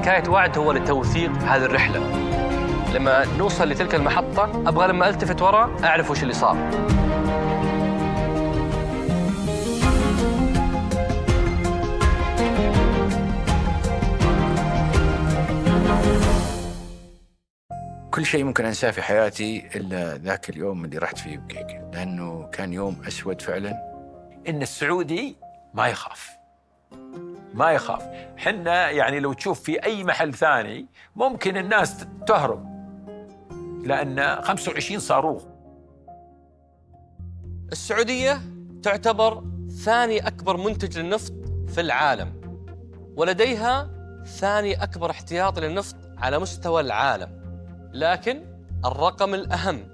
حكاية وعد هو لتوثيق هذه الرحلة. لما نوصل لتلك المحطة أبغى لما ألتفت وراء أعرف وش اللي صار. كل شيء ممكن أنساه في حياتي إلا ذاك اليوم اللي رحت فيه بقيقة، لأنه كان يوم أسود فعلاً. إن السعودي ما يخاف، ما يخاف. حنا يعني لو تشوف في أي محل ثاني ممكن الناس تهرب، لأن 25 صاروخ. السعودية تعتبر ثاني أكبر منتج للنفط في العالم، ولديها ثاني أكبر احتياطي للنفط على مستوى العالم. لكن الرقم الأهم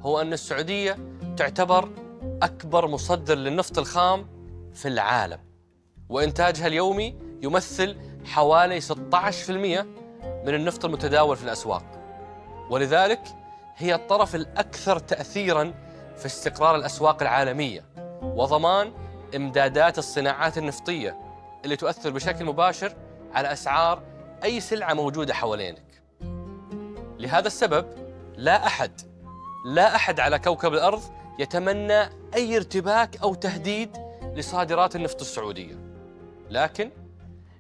هو أن السعودية تعتبر أكبر مصدر للنفط الخام في العالم، وإنتاجها اليومي يمثل حوالي 16% من النفط المتداول في الأسواق، ولذلك هي الطرف الأكثر تأثيراً في استقرار الأسواق العالمية وضمان إمدادات الصناعات النفطية اللي تؤثر بشكل مباشر على أسعار أي سلعة موجودة حوالينك. لهذا السبب لا أحد على كوكب الأرض يتمنى أي ارتباك أو تهديد لصادرات النفط السعودية، لكن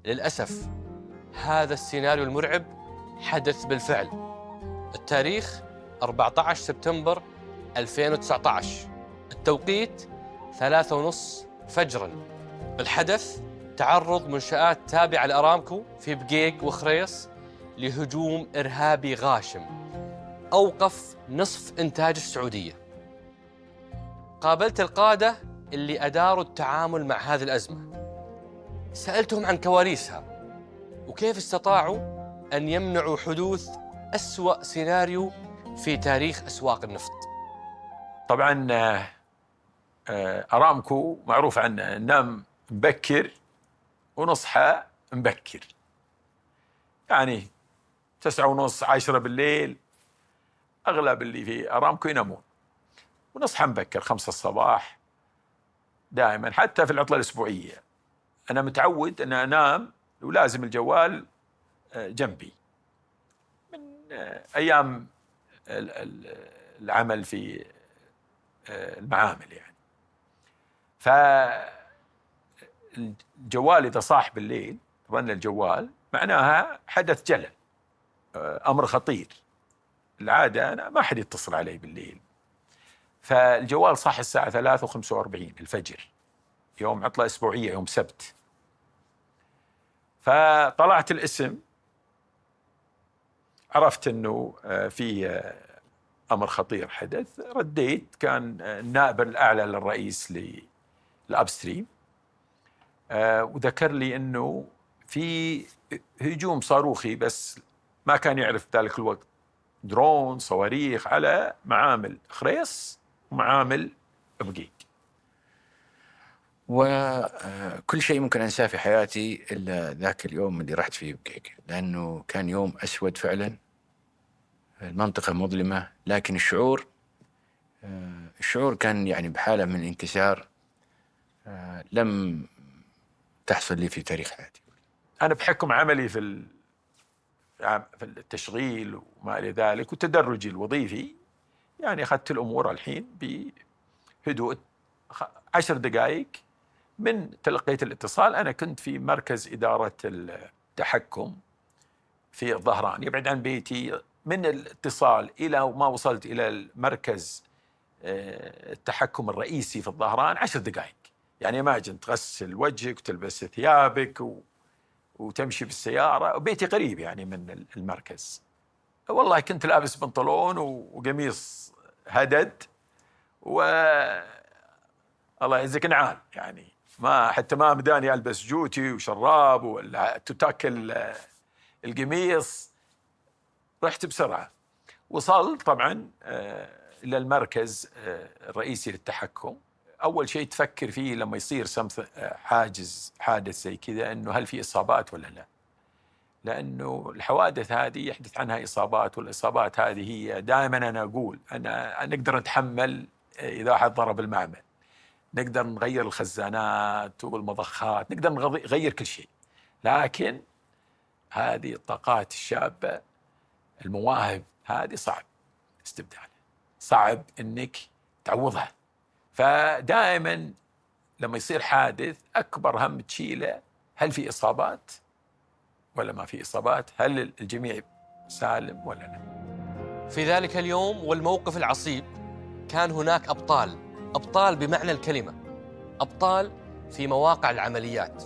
للأسف هذا السيناريو المرعب حدث بالفعل. التاريخ 14 سبتمبر 2019، التوقيت 3:30 فجراً. الحدث تعرض منشآت تابعة لأرامكو في بقيق وخريص لهجوم إرهابي غاشم أوقف نصف إنتاج السعودية. قابلت القادة اللي أداروا التعامل مع هذه الأزمة، سألتهم عن كواليسها وكيف استطاعوا أن يمنعوا حدوث أسوأ سيناريو في تاريخ أسواق النفط. طبعاً أرامكو معروف عنه ننام مبكر ونصحى مبكر، يعني 9:30 10 بالليل أغلب اللي في أرامكو ينامون، ونصحى مبكر 5 الصباح دائما. حتى في العطلة الأسبوعية أنا متعود أن أنام ولازم الجوال جنبي من أيام العمل في المعامل يعني. فالجوال إذا صاح بالليل، رن الجوال معناها حدث جلل، أمر خطير. العادة أنا ما حد يتصل علي بالليل، فالجوال صاح الساعة 3:45 الفجر، يوم عطلة أسبوعية، يوم سبت. فطلعت الاسم، عرفت أنه في أمر خطير حدث. رديت، كان النائب الأعلى للرئيس للأبستريم وذكر لي أنه في هجوم صاروخي، بس ما كان يعرف ذلك الوقت درون صواريخ على معامل خريص ومعامل بقيق. وكل شيء ممكن أنساه في حياتي إلا ذاك اليوم اللي رحت فيه بقيقة، لأنه كان يوم أسود فعلاً. المنطقة مظلمة، لكن الشعور كان يعني بحالة من الانكسار لم تحصل لي في تاريخ حياتي. أنا بحكم عملي في التشغيل وما إلى ذلك وتدرجي الوظيفي، يعني أخذت الأمور الحين بهدوء. 10 دقائق من تلقيت الاتصال، أنا كنت في مركز إدارة التحكم في الظهران، يبعد عن بيتي. من الاتصال إلى ما وصلت إلى المركز التحكم الرئيسي في الظهران 10 دقائق. يعني imagine تغسل وجهك وتلبس ثيابك وتمشي بالسيارة، وبيتي قريب يعني من المركز. والله كنت لابس بنطلون وقميص هدد الله يعزك نعال، يعني حتى ما مداني ألبس جوتي وشراب ولا تتاكل القميص. رحت بسرعة، وصلت طبعا إلى المركز الرئيسي للتحكم. أول شيء تفكر فيه لما يصير حادث زي كذا، أنه هل في إصابات ولا لا، لأنه الحوادث هذه يحدث عنها إصابات، والإصابات هذه هي دائما أنا أقول أنا نقدر نتحمل إذا أحد ضرب المعمل، نقدر نغير الخزانات والمضخات، نقدر نغير كل شيء، لكن هذه الطاقات الشابة، المواهب هذه صعب استبدالها، صعب انك تعوضها. فدائما لما يصير حادث اكبر هم تشيله، هل في اصابات ولا ما في اصابات؟ هل الجميع سالم ولا لا؟ في ذلك اليوم والموقف العصيب كان هناك أبطال بمعنى الكلمة، أبطال في مواقع العمليات،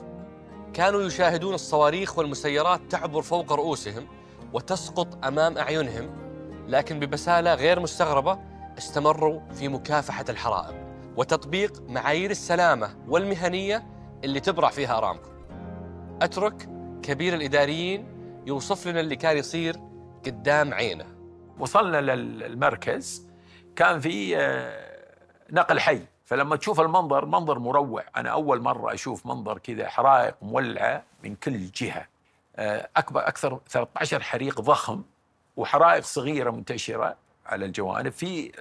كانوا يشاهدون الصواريخ والمسيرات تعبر فوق رؤوسهم وتسقط أمام أعينهم، لكن ببسالة غير مستغربة استمروا في مكافحة الحرائق وتطبيق معايير السلامة والمهنية اللي تبرع فيها أرامكو. أترك كبير الإداريين يوصف لنا اللي كان يصير قدام عينه. وصلنا للمركز، كان في نقل حي، فلما تشوف المنظر منظر مروع. أنا أول مرة أشوف منظر كذا، حرائق مولعة من كل جهة، أكثر 13 حريق ضخم وحرائق صغيرة منتشرة على الجوانب في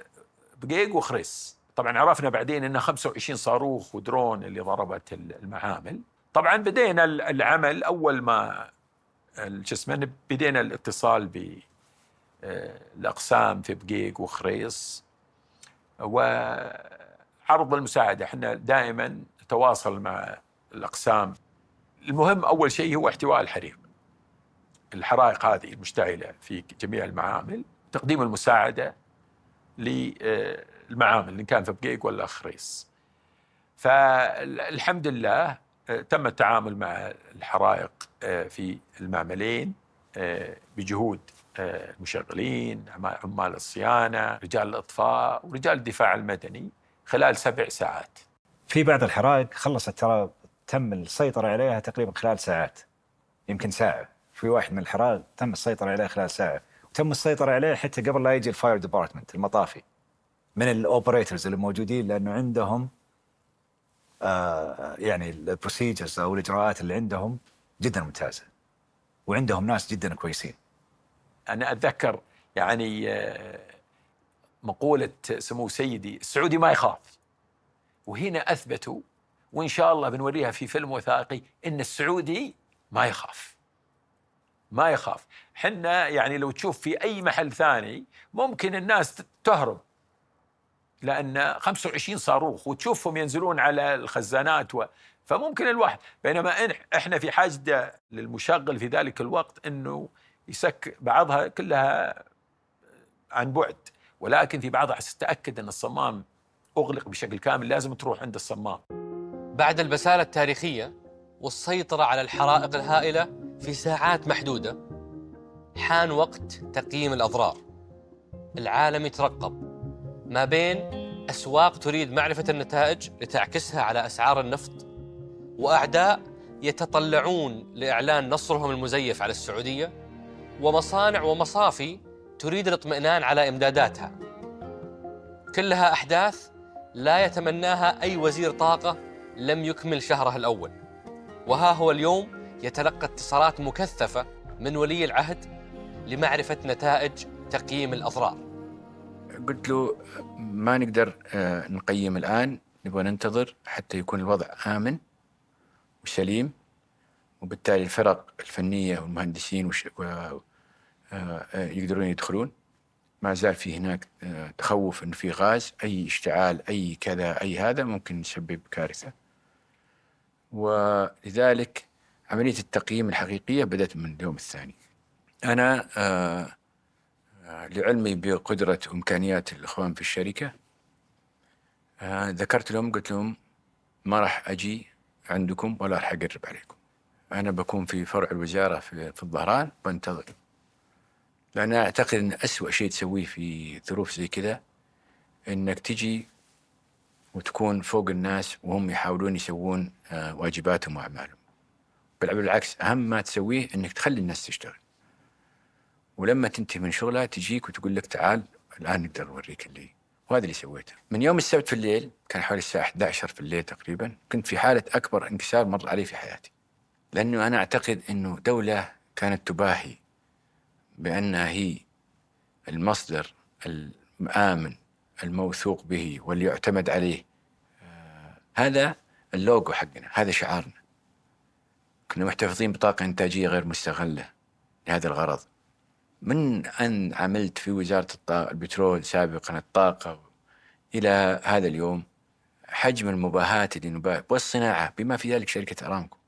بقيق وخريس. طبعا عرفنا بعدين أنه 25 صاروخ ودرون اللي ضربت المعامل. طبعا بدينا العمل، أول ما بدينا الاتصال بالأقسام في بقيق وخريس وعرض المساعدة. احنا دائما نتواصل مع الأقسام. المهم أول شيء هو احتواء الحرائق هذه المشتعلة في جميع المعامل، تقديم المساعدة للمعامل إن كان في بقيق ولا خريس. فالحمد لله تم التعامل مع الحرائق في المعملين بجهود المشغلين، عمال الصيانة، رجال الإطفاء ورجال الدفاع المدني خلال 7 ساعات. في بعض الحرائق خلصت، ترى تم السيطرة عليها تقريبا خلال ساعات، يمكن ساعة. في واحد من الحرائق تم السيطرة عليه خلال ساعة، وتم السيطرة عليه حتى قبل لا يجي الفاير ديبارتمنت، المطافي، من الاوبريتورز اللي موجودين، لأنه عندهم يعني البروسيجرز أو الإجراءات اللي عندهم جدا ممتازة، وعندهم ناس جدا كويسين. أنا أتذكر يعني مقولة سمو سيدي السعودي ما يخاف، وهنا أثبتوا، وإن شاء الله بنوريها في فيلم وثائقي، إن السعودي ما يخاف. حنا يعني لو تشوف في أي محل ثاني ممكن الناس تهرب، لأن 25 صاروخ وتشوفهم ينزلون على الخزانات فممكن الواحد، بينما إحنا في حاجة للمشغل في ذلك الوقت إنه يسك بعضها كلها عن بعد، ولكن في بعضها تتأكد أن الصمام أغلق بشكل كامل، لازم تروح عند الصمام. بعد البسالة التاريخية والسيطرة على الحرائق الهائلة في ساعات محدودة، حان وقت تقييم الأضرار. العالم يترقب ما بين أسواق تريد معرفة النتائج لتعكسها على أسعار النفط، وأعداء يتطلعون لإعلان نصرهم المزيف على السعودية، ومصانع ومصافي تريد الاطمئنان على إمداداتها. كلها أحداث لا يتمناها أي وزير طاقة لم يكمل شهره الأول. وها هو اليوم يتلقى اتصالات مكثفة من ولي العهد لمعرفة نتائج تقييم الأضرار. قلت له ما نقدر نقيم الآن، نبغى ننتظر حتى يكون الوضع آمن وسليم، وبالتالي الفرق الفنية والمهندسين يقدرون يدخلون. ما زال في هناك تخوف إنه في غاز، أي اشتعال، أي كذا، أي هذا ممكن يسبب كارثة. ولذلك عملية التقييم الحقيقية بدأت من اليوم الثاني. أنا لعلمي بقدرة وإمكانيات الإخوان في الشركة، ذكرت لهم، قلت لهم ما راح أجي عندكم ولا راح أقرب عليكم، أنا بكون في فرع الوزارة في الظهران بنتظر. لأن أعتقد أن أسوأ شيء تسويه في ظروف زي كذا إنك تجي وتكون فوق الناس وهم يحاولون يسوون واجباتهم وأعمالهم. بالعكس، أهم ما تسويه إنك تخلي الناس تشتغل، ولما تنتهي من شغلها تجيك وتقول لك تعال الآن نقدر نوريك اللي. وهذا اللي سويته. من يوم السبت في الليل، كان حوالي الساعة 11 في الليل تقريبا، كنت في حالة أكبر انكسار مر علي في حياتي، لأنه أنا أعتقد أنه دولة كانت تباهي بأنها هي المصدر الآمن الموثوق به واللي يعتمد عليه. هذا اللوجو حقنا، هذا شعارنا. كنا محتفظين بطاقة إنتاجية غير مستغلة لهذا الغرض. من أن عملت في وزارة البترول سابقا الطاقة إلى هذا اليوم، حجم المباهاة اللي نباهي والصناعة بما في ذلك شركة أرامكو،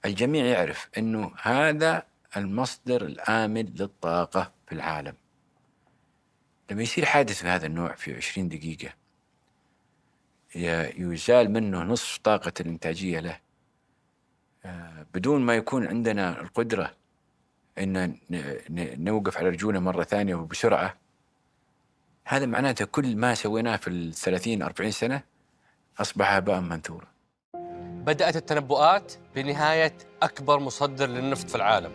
الجميع يعرف أنه هذا المصدر الآمن للطاقة في العالم. لما يصير حادث من هذا النوع في 20 دقيقة يزال منه نصف طاقة الإنتاجية له، بدون ما يكون عندنا القدرة أن نوقف على رجولنا مرة ثانية وبسرعة، هذا معناته كل ما سويناه في 30-40 سنة أصبح هباء منثورا. بدأت التنبؤات بنهاية أكبر مصدر للنفط في العالم.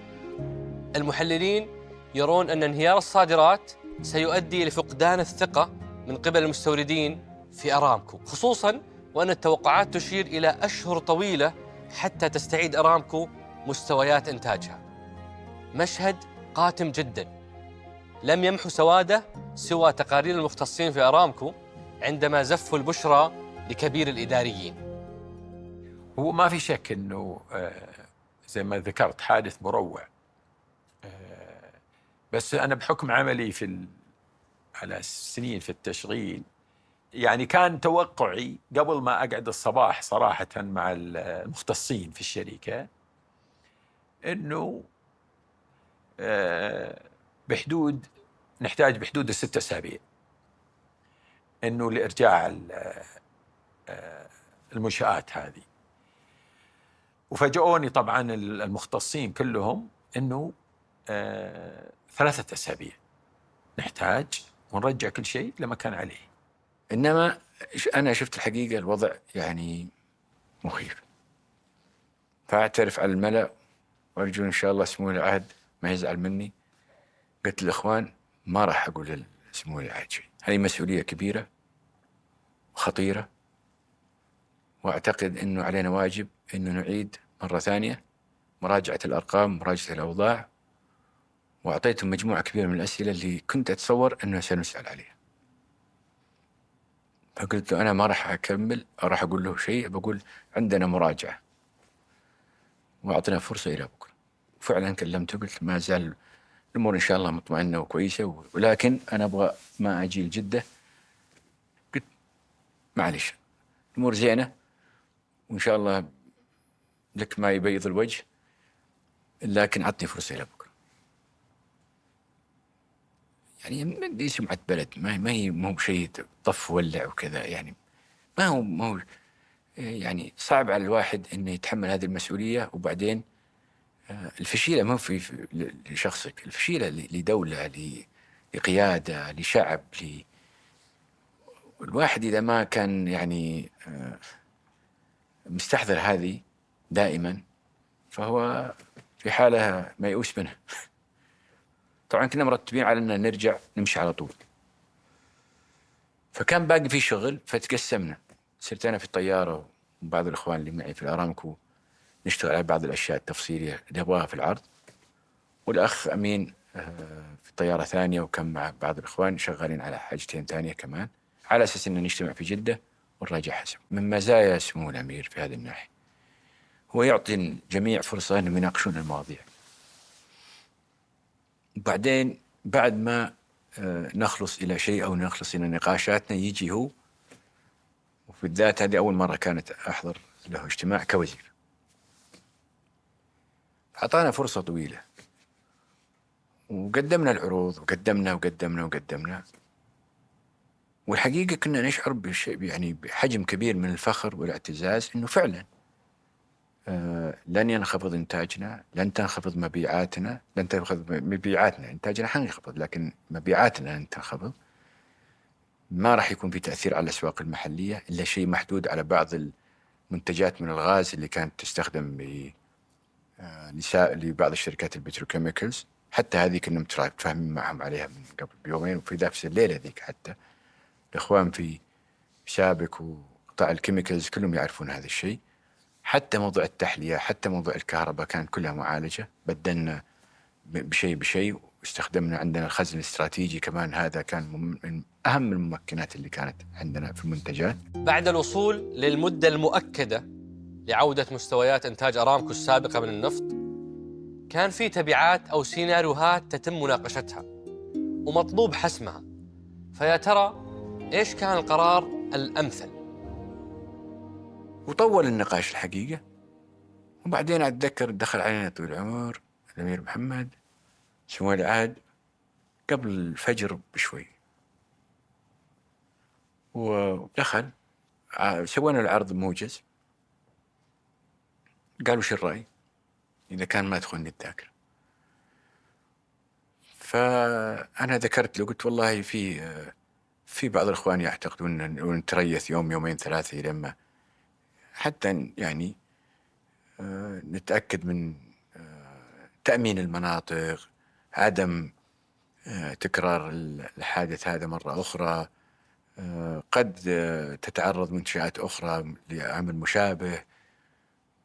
المحللين يرون أن انهيار الصادرات سيؤدي لفقدان الثقة من قبل المستوردين في أرامكو، خصوصاً وأن التوقعات تشير إلى أشهر طويلة حتى تستعيد أرامكو مستويات إنتاجها. مشهد قاتم جداً لم يمحو سواده سوى تقارير المختصين في أرامكو عندما زفوا البشرى لكبير الإداريين. هو ما في شك أنه زي ما ذكرت حادث مروع، بس أنا بحكم عملي على سنين في التشغيل، يعني كان توقعي قبل ما أقعد الصباح صراحة مع المختصين في الشركة أنه نحتاج بحدود 6 أسابيع أنه لإرجاع المنشآت هذه. وفاجئوني طبعا المختصين كلهم أنه 3 أسابيع نحتاج ونرجع كل شيء لما كان عليه. إنما أنا شفت الحقيقة الوضع يعني مخيف، فأعترف على الملأ وأرجو إن شاء الله سمو العهد ما يزعل مني. قلت للإخوان ما راح أقول لسمو العهد شيء، هذه مسؤولية كبيرة وخطيرة، وأعتقد أنه علينا واجب أنه نعيد مرة ثانية مراجعة الأرقام، مراجعة الأوضاع، وأعطيتهم مجموعة كبيرة من الأسئلة اللي كنت أتصور أنه سنسأل عليها. فقلت له أنا ما راح أكمل أو راح أقول له شيء، بقول عندنا مراجعة وأعطينا فرصة إلى بكرة. وفعلا كلمته قلت ما زال الأمور إن شاء الله مطمئنة وكويسة، ولكن أنا أبغى ما أجي لجدة. قلت معلش الأمور زينة وإن شاء الله لك ما يبيض الوجه، لكن عطني فرصة إلى بكرة. يعني دي سمعة بلد، ما هي مو شيء طف ولع وكذا، يعني ما هو يعني صعب على الواحد إنه يتحمل هذه المسؤولية. وبعدين الفشيلة ما في لشخصك، الفشيلة لدولة، لقيادة، لشعب، الواحد إذا ما كان يعني مستحضر هذه دائما فهو في حالة ميؤوس منها. طبعا كنا مرتبين على أن نرجع نمشي على طول، فكان باقي في شغل فتقسمنا. صرت أنا في الطيارة وبعض الإخوان اللي معي في الأرامكو نشتغل على بعض الأشياء التفصيلية اللي نبغاها في العرض، والأخ أمين في طيارة ثانية، وكان مع بعض الإخوان شغالين على حاجتين ثانية كمان، على أساس أن نجتمع في جدة ونراجع حسب. من مزايا سمو الأمير في هذه الناحية هو يعطي الجميع فرصة أنهم يناقشون المواضيع، وبعدين بعد ما نخلص إلى شيء أو نخلص إلى نقاشاتنا يجي هو. وفي الذات هذه أول مرة كانت أحضر له اجتماع كوزير، أعطانا فرصة طويلة وقدمنا العروض وقدمنا، والحقيقة كنا نشعر يعني بحجم كبير من الفخر والاعتزاز إنه فعلا لن ينخفض إنتاجنا، لن تنخفض مبيعاتنا، إنتاجنا حينخفض لكن مبيعاتنا لن تنخفض. ما راح يكون في تأثير على الأسواق المحلية إلا شيء محدود على بعض المنتجات من الغاز اللي كانت تستخدم لبعض الشركات البتروكيميكالز. حتى هذه كنا متفاهمين معهم عليها من قبل بيومين، وفي نفس الليلة ذيك حتى الإخوان في سابق وقطاع الكيميكالز كلهم يعرفون هذا الشيء. حتى موضوع التحلية، حتى موضوع الكهرباء كانت كلها معالجة، بدلنا بشيء واستخدمنا. عندنا الخزن الاستراتيجي كمان، هذا كان من أهم الممكنات اللي كانت عندنا في المنتجات. بعد الوصول للمدة المؤكدة لعودة مستويات إنتاج أرامكو السابقة من النفط، كان في تبعات أو سيناريوهات تتم مناقشتها ومطلوب حسمها. فيا ترى إيش كان القرار الأمثل؟ وطول النقاش الحقيقة. وبعدين أتذكر دخل علينا طويل العمر الأمير محمد سمو العهد قبل الفجر بشوي، ودخل سوينا العرض موجز. قالوا شو الرأي إذا كان ما تخوني الذاكرة. فأنا ذكرت له، قلت والله في بعض الإخوان يعتقدون أن نتريث يوم يومين ثلاثة لما حتى يعني نتأكد من تأمين المناطق، عدم تكرار الحادث هذا مرة أخرى. قد تتعرض منشآت أخرى لعمل مشابه.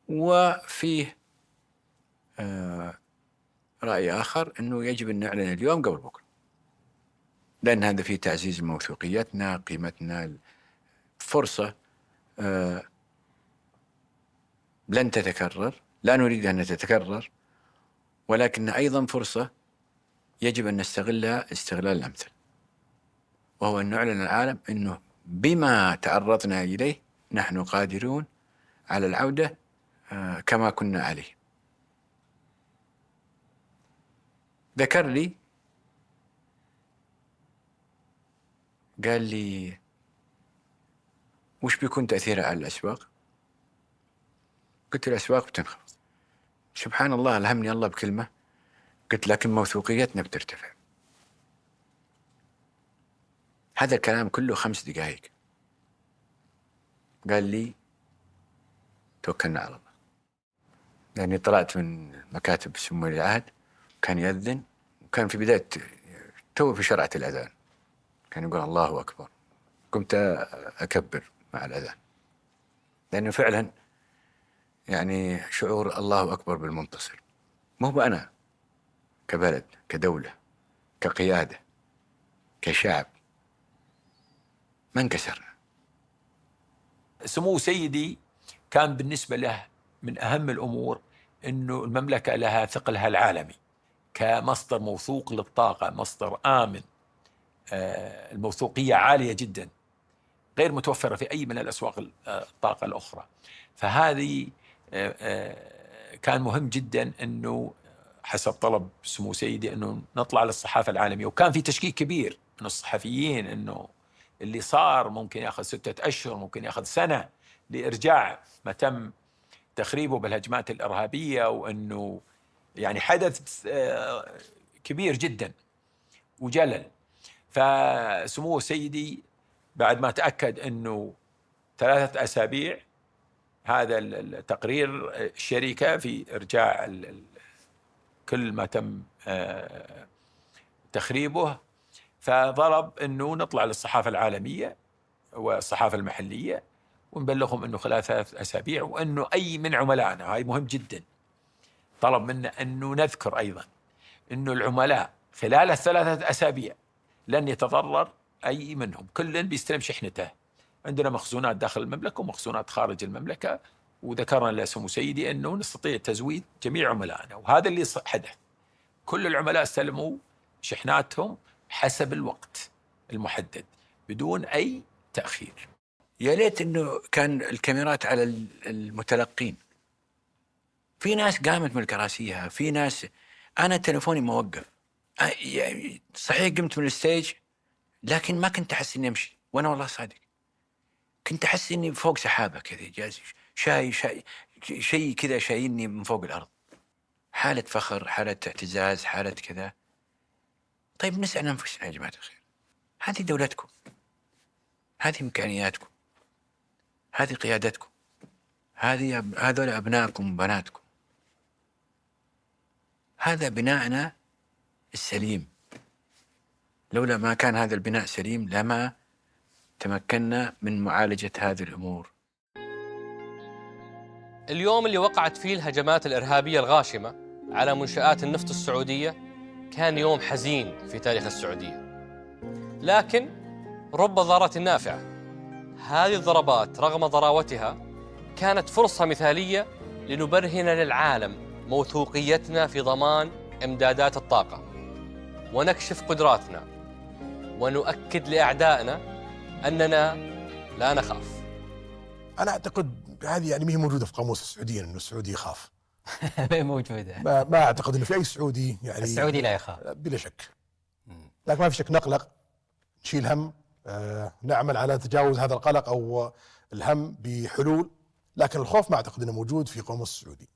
وفيه رأي آخر أنه يجب أن نعلن اليوم قبل بكرة، لأن هذا فيه تعزيز موثوقيتنا، قيمتنا، فرصة لن تتكرر، لا نريد أن تتكرر، ولكن أيضا فرصة يجب أن نستغلها استغلال الأمثل، وهو أن نعلن العالم أنه بما تعرضنا إليه نحن قادرون على العودة كما كنا عليه. ذكر لي، قال لي وش بيكون تأثيرها على الأسواق؟ قلت الأسواق بتنخفض. سبحان الله، ألهمني الله بكلمة، قلت لكن موثوقيتنا بترتفع. هذا الكلام كله 5 دقائق. قال لي توكلنا على الله. لأني طلعت من مكاتب سمو العهد، كان يأذن، وكان في بداية تو في شرعة الأذان، كان يقول الله أكبر. قمت أكبر مع الأذان، لأنه فعلا يعني شعور الله أكبر بالمنتصر. مو أنا كبلد، كدولة، كقيادة، كشعب، ما انكسرنا. سمو سيدي كان بالنسبة له من أهم الأمور أنه المملكة لها ثقلها العالمي كمصدر موثوق للطاقة، مصدر آمن. الموثوقية عالية جدا، غير متوفرة في أي من الأسواق الطاقة الأخرى. فهذه كان مهم جدا أنه حسب طلب سمو سيدي أنه نطلع للصحافة العالمية. وكان في تشكيك كبير من الصحفيين أنه اللي صار ممكن يأخذ 6 أشهر، ممكن يأخذ سنة لإرجاع ما تم تخريبه بالهجمات الإرهابية، وأنه يعني حدث كبير جدا وجلل. فسمو سيدي بعد ما تأكد أنه 3 أسابيع هذا التقرير الشركة في إرجاع كل ما تم تخريبه، فطلب أنه نطلع للصحافة العالمية والصحافة المحلية ونبلغهم أنه خلال 3 أسابيع، وأنه أي من عملائنا، هاي مهم جدا، طلب منا أنه نذكر أيضا أنه العملاء خلال 3 أسابيع لن يتضرر أي منهم، كل بيستلم شحنته. عندنا مخزونات داخل المملكة ومخزونات خارج المملكة، وذكرنا لسمو سيدي أنه نستطيع تزويد جميع عملائنا، وهذا اللي حدث. كل العملاء استلموا شحناتهم حسب الوقت المحدد بدون أي تأخير. يا ليت أنه كان الكاميرات على المتلقين. في ناس قامت من كراسيها، في ناس أنا تلفوني موقف، صحيح قمت من الستيج لكن ما كنت أحس إني أمشي، وأنا والله صادق كنت أحس إني فوق سحابة كذا، جالس شيء كذا شايلني من فوق الأرض. حالة فخر، حالة اعتزاز، حالة كذا. طيب نسأل أنفسنا يا جماعة الخير، هذه دولتكم، هذه إمكانياتكم، هذه قيادتكم، هذول أبنائكم وبناتكم، هذا بناءنا السليم. لولا ما كان هذا البناء سليم لما تمكنا من معالجة هذه الأمور. اليوم اللي وقعت فيه الهجمات الإرهابية الغاشمة على منشآت النفط السعودية كان يوم حزين في تاريخ السعودية، لكن رب ضارة نافعة. هذه الضربات رغم ضراوتها كانت فرصة مثالية لنبرهن للعالم موثوقيتنا في ضمان إمدادات الطاقة، ونكشف قدراتنا، ونؤكد لأعدائنا أننا لا نخاف. أنا أعتقد هذه يعني ما هي موجودة في قاموس السعوديين إنه السعودي يخاف. موجودة. ما أعتقد إنه في أي سعودي يعني السعودي لا يخاف بلا شك. لكن ما في شك نقلق، نشيل هم، نعمل على تجاوز هذا القلق أو الهم بحلول، لكن الخوف ما أعتقد أنه موجود في قاموس السعودي.